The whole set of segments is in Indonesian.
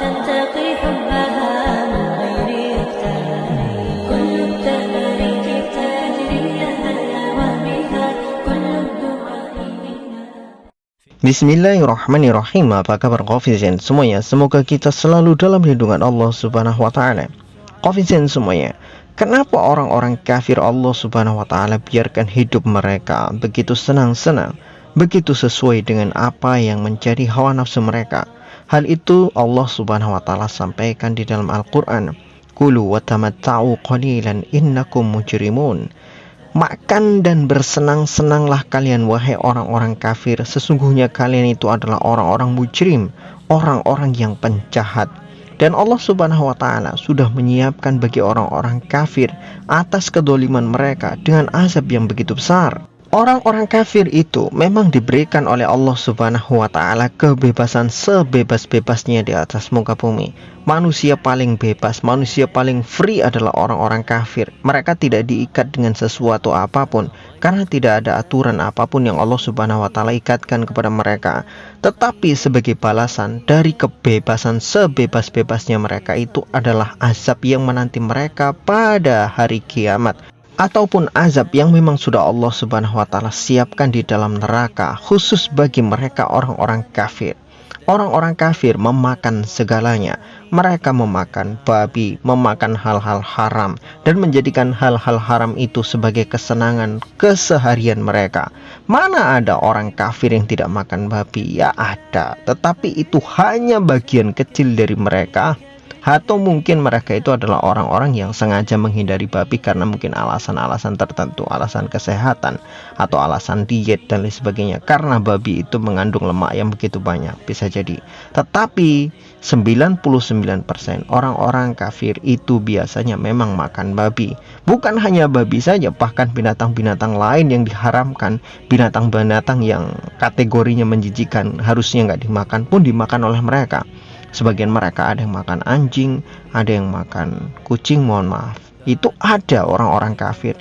تنتقي حبها من غير اختيار كل التباريك تجري لها الهوى بها كل الدعاء منا. Bismillahirrahmanirrahim. Apa kabar Qofizien semuanya? Semoga kita selalu dalam lindungan Allah Subhanahu wa Ta'ala. Qofizien semuanya, kenapa orang-orang kafir Allah Subhanahu wa Ta'ala biarkan hidup mereka begitu senang-senang, begitu sesuai dengan apa yang menjadi hawa nafsu mereka? Hal itu Allah Subhanahu wa Ta'ala sampaikan di dalam Al-Quran. Kulu wa tamatta'u qalilan innakum mujrimun. Makan dan bersenang-senanglah kalian wahai orang-orang kafir, sesungguhnya kalian itu adalah orang-orang mujrim, orang-orang yang penjahat. Dan Allah Subhanahu wa Ta'ala sudah menyiapkan bagi orang-orang kafir atas kedoliman mereka dengan azab yang begitu besar. Orang-orang kafir itu memang diberikan oleh Allah Subhanahu wa Ta'ala kebebasan sebebas-bebasnya di atas muka bumi. Manusia paling bebas, manusia paling free adalah orang-orang kafir. Mereka tidak diikat dengan sesuatu apapun, karena tidak ada aturan apapun yang Allah Subhanahu wa Ta'ala ikatkan kepada mereka. Tetapi sebagai balasan dari kebebasan sebebas-bebasnya mereka itu adalah azab yang menanti mereka pada hari kiamat, ataupun azab yang memang sudah Allah Subhanahu wa Ta'ala siapkan di dalam neraka khusus bagi mereka orang-orang kafir. Orang-orang kafir memakan segalanya. Mereka memakan babi, memakan hal-hal haram, dan menjadikan hal-hal haram itu sebagai kesenangan keseharian mereka. Mana ada orang kafir yang tidak makan babi? Ya ada, tetapi itu hanya bagian kecil dari mereka. Atau mungkin mereka itu adalah orang-orang yang sengaja menghindari babi karena mungkin alasan-alasan tertentu, alasan kesehatan atau alasan diet dan lain sebagainya, karena babi itu mengandung lemak yang begitu banyak, bisa jadi. Tetapi 99% orang-orang kafir itu biasanya memang makan babi. Bukan hanya babi saja, bahkan binatang-binatang lain yang diharamkan, binatang-binatang yang kategorinya menjijikan harusnya nggak dimakan pun dimakan oleh mereka. Sebagian mereka ada yang makan anjing, ada yang makan kucing, mohon maaf. Itu ada orang-orang kafir.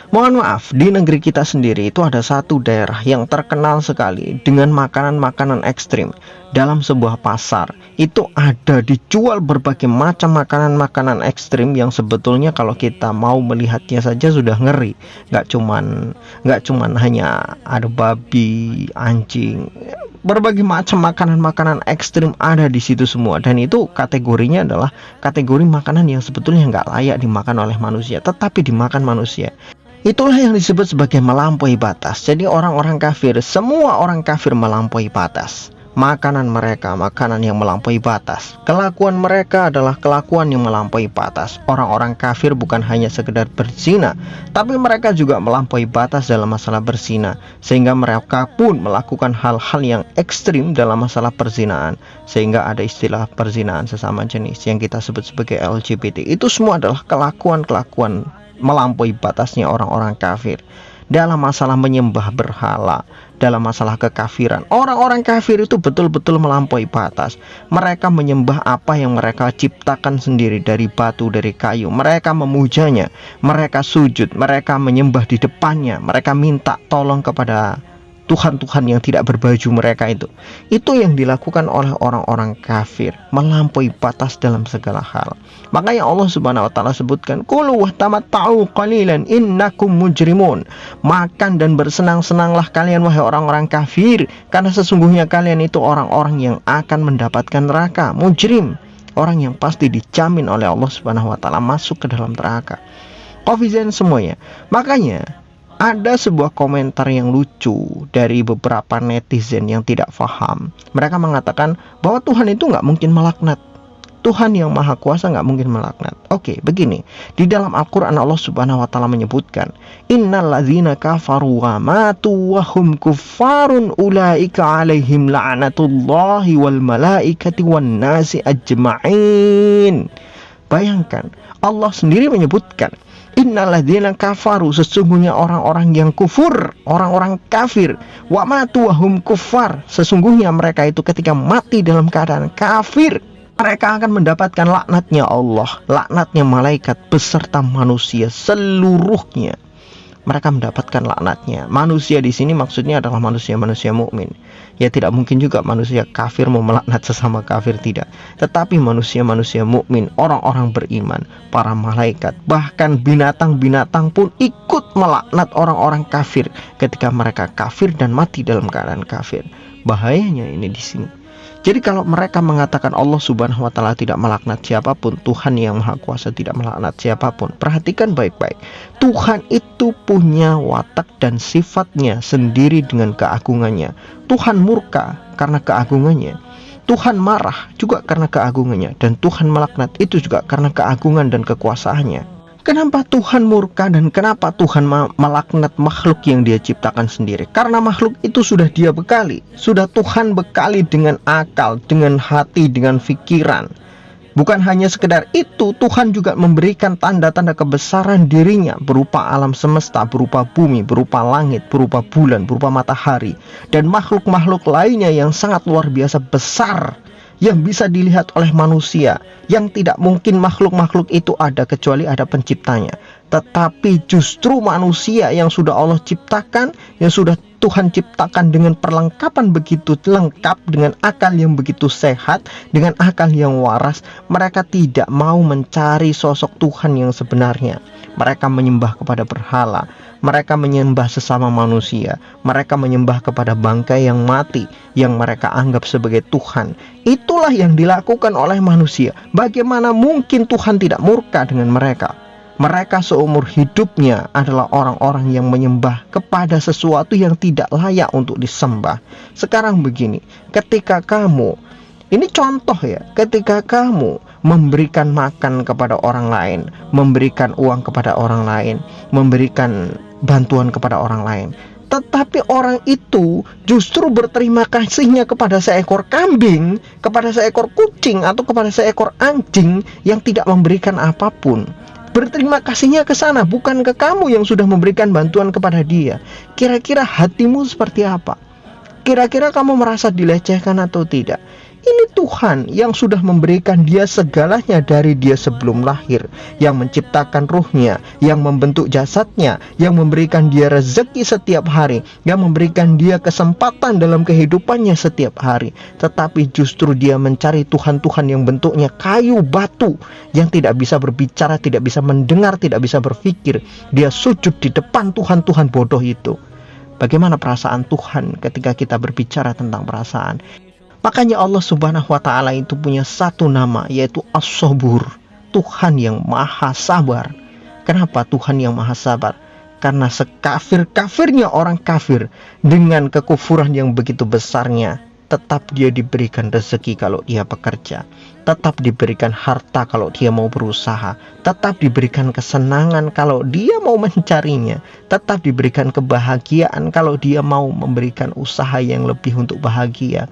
Mohon maaf, di negeri kita sendiri itu ada satu daerah yang terkenal sekali dengan makanan-makanan ekstrim. Dalam sebuah pasar itu ada dijual berbagai macam makanan-makanan ekstrim yang sebetulnya kalau kita mau melihatnya saja sudah ngeri. Nggak cuman hanya ada babi, anjing, berbagai macam makanan-makanan ekstrim ada di situ semua. Dan itu kategorinya adalah kategori makanan yang sebetulnya nggak layak dimakan oleh manusia, tetapi dimakan manusia. Itulah yang disebut sebagai melampaui batas. Jadi orang-orang kafir, semua orang kafir melampaui batas. Makanan mereka, makanan yang melampaui batas. Kelakuan mereka adalah kelakuan yang melampaui batas. Orang-orang kafir bukan hanya sekedar berzina, tapi mereka juga melampaui batas dalam masalah berzina, sehingga mereka pun melakukan hal-hal yang ekstrim dalam masalah perzinaan, sehingga ada istilah perzinaan sesama jenis yang kita sebut sebagai LGBT. Itu semua adalah kelakuan-kelakuan melampaui batasnya orang-orang kafir. Dalam masalah menyembah berhala, dalam masalah kekafiran, orang-orang kafir itu betul-betul melampaui batas. Mereka menyembah apa yang mereka ciptakan sendiri dari batu, dari kayu. Mereka memujanya, mereka sujud, mereka menyembah di depannya, mereka minta tolong kepada Tuhan-Tuhan yang tidak berbaju mereka itu. Itu yang dilakukan oleh orang-orang kafir, melampaui batas dalam segala hal. Makanya Allah Subhanahu wa Ta'ala sebutkan, Kulu wa tamatta'u qalilan innakum mujrimun. Makan dan bersenang-senanglah kalian wahai orang-orang kafir, karena sesungguhnya kalian itu orang-orang yang akan mendapatkan neraka. Mujrim, orang yang pasti dijamin oleh Allah Subhanahu wa Ta'ala masuk ke dalam neraka. Qofizien semuanya. Makanya ada sebuah komentar yang lucu dari beberapa netizen yang tidak paham. Mereka mengatakan bahwa Tuhan itu nggak mungkin melaknat. Tuhan yang maha kuasa nggak mungkin melaknat. Oke, begini. Di dalam Al-Quran Allah Subhanahu wa Ta'ala menyebutkan, Innal ladzina kafaru wa matu wa hum kuffarun ulaika alaihim la'natullahi wal malaikati wan nasi ajma'in. Bayangkan, Allah sendiri menyebutkan, Innalladzina kafaru, sesungguhnya orang-orang yang kufur, orang-orang kafir, wa matu wa hum kuffar, sesungguhnya mereka itu ketika mati dalam keadaan kafir, mereka akan mendapatkan laknatnya Allah, laknatnya malaikat beserta manusia seluruhnya. mereka mendapatkan laknatnya. Manusia di sini maksudnya adalah manusia-manusia mukmin. Ya tidak mungkin juga manusia kafir mau melaknat sesama kafir, tidak. Tetapi manusia-manusia mukmin, orang-orang beriman, para malaikat, bahkan binatang-binatang pun ikut melaknat orang-orang kafir ketika mereka kafir dan mati dalam keadaan kafir. Bahayanya ini di sini. Jadi kalau mereka mengatakan Allah Subhanahu wa taala tidak melaknat siapapun, Tuhan yang Maha Kuasa tidak melaknat siapapun, perhatikan baik-baik. Tuhan itu punya watak dan sifatnya sendiri dengan keagungannya. Tuhan murka karena keagungannya. Tuhan marah juga karena keagungannya, dan Tuhan melaknat itu juga karena keagungan dan kekuasaannya. Kenapa Tuhan murka dan kenapa Tuhan melaknat makhluk yang dia ciptakan sendiri? Karena makhluk itu sudah dia bekali. Sudah Tuhan bekali dengan akal, dengan hati, dengan pikiran. Bukan hanya sekedar itu, Tuhan juga memberikan tanda-tanda kebesaran dirinya berupa alam semesta, berupa bumi, berupa langit, berupa bulan, berupa matahari, dan makhluk-makhluk lainnya yang sangat luar biasa besar yang bisa dilihat oleh manusia, yang tidak mungkin makhluk-makhluk itu ada kecuali ada penciptanya. Tetapi justru manusia yang sudah Allah ciptakan, yang sudah Tuhan ciptakan dengan perlengkapan begitu lengkap, dengan akal yang begitu sehat, dengan akal yang waras, mereka tidak mau mencari sosok Tuhan yang sebenarnya. Mereka menyembah kepada berhala, mereka menyembah sesama manusia, mereka menyembah kepada bangkai yang mati yang mereka anggap sebagai Tuhan. Itulah yang dilakukan oleh manusia. Bagaimana mungkin Tuhan tidak murka dengan mereka? Mereka seumur hidupnya adalah orang-orang yang menyembah kepada sesuatu yang tidak layak untuk disembah. Sekarang begini, ketika kamu, ini contoh ya, ketika kamu memberikan makan kepada orang lain, memberikan uang kepada orang lain, memberikan bantuan kepada orang lain, tetapi orang itu justru berterima kasihnya kepada seekor kambing, kepada seekor kucing, atau kepada seekor anjing yang tidak memberikan apapun. Berterima kasihnya ke sana, bukan ke kamu yang sudah memberikan bantuan kepada dia. Kira-kira hatimu seperti apa? Kira-kira kamu merasa dilecehkan atau tidak? Ini Tuhan yang sudah memberikan dia segalanya dari dia sebelum lahir, yang menciptakan ruhnya, yang membentuk jasadnya, yang memberikan dia rezeki setiap hari, yang memberikan dia kesempatan dalam kehidupannya setiap hari. Tetapi justru dia mencari Tuhan-Tuhan yang bentuknya kayu batu, yang tidak bisa berbicara, tidak bisa mendengar, tidak bisa berpikir. Dia sujud di depan Tuhan-Tuhan bodoh itu. Bagaimana perasaan Tuhan ketika kita berbicara tentang perasaan? Makanya Allah Subhanahu wa taala itu punya satu nama, yaitu As-Sabur, Tuhan yang Maha Sabar. Kenapa Tuhan yang Maha Sabar? Karena sekafir-kafirnya orang kafir, dengan kekufuran yang begitu besarnya, tetap dia diberikan rezeki kalau dia bekerja, tetap diberikan harta kalau dia mau berusaha, tetap diberikan kesenangan kalau dia mau mencarinya, tetap diberikan kebahagiaan kalau dia mau memberikan usaha yang lebih untuk bahagia.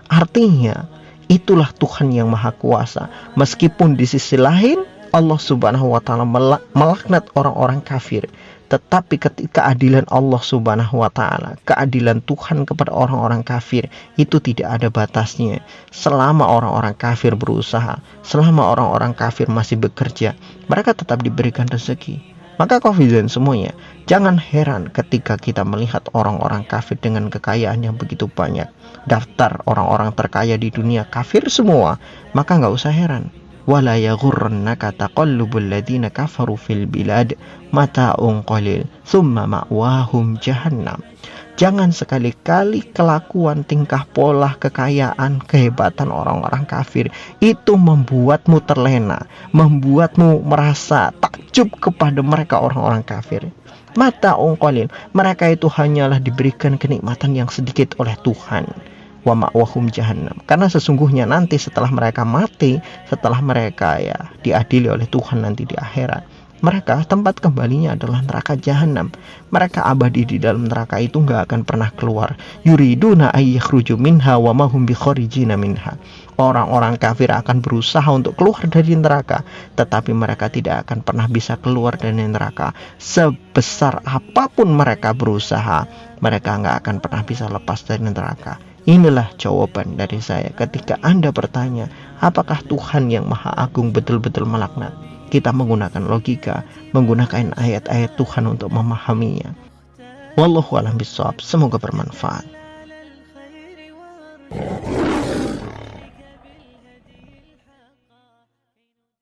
Artinya, itulah Tuhan yang Maha Kuasa. Meskipun di sisi lain Allah Subhanahu wa taala melaknat orang-orang kafir, tetapi ketika keadilan Allah Subhanahu wa taala, keadilan Tuhan kepada orang-orang kafir itu tidak ada batasnya. Selama orang-orang kafir berusaha, selama orang-orang kafir masih bekerja, mereka tetap diberikan rezeki. Maka confident semuanya, jangan heran ketika kita melihat orang-orang kafir dengan kekayaan yang begitu banyak. Daftar orang-orang terkaya di dunia kafir semua, maka nggak usah heran. Wala yaghurrannaka taqallubul ladzina kafaru fil bilad mata'un qalil tsumma ma'wahum jahannam. Jangan sekali-kali kelakuan, tingkah pola, kekayaan, kehebatan orang-orang kafir itu membuatmu terlena, membuatmu merasa takjub kepada mereka orang-orang kafir. Mata ungkolin, mereka itu hanyalah diberikan kenikmatan yang sedikit oleh Tuhan. Wa ma'wahum jahannam. Karena sesungguhnya nanti setelah mereka mati, setelah mereka diadili oleh Tuhan nanti di akhirat, mereka tempat kembalinya adalah neraka jahanam. Mereka abadi di dalam neraka itu nggak akan pernah keluar. Yuriduna ayyakhruju minha wa ma hum bikharijina minha. Orang-orang kafir akan berusaha untuk keluar dari neraka, tetapi mereka tidak akan pernah bisa keluar dari neraka. Sebesar apapun mereka berusaha, mereka nggak akan pernah bisa lepas dari neraka. Inilah jawaban dari saya ketika Anda bertanya, apakah Tuhan yang Maha Agung betul-betul melaknat? kita menggunakan logika, menggunakan ayat-ayat Tuhan untuk memahaminya. Wallahu a'lam bishawab. Semoga bermanfaat.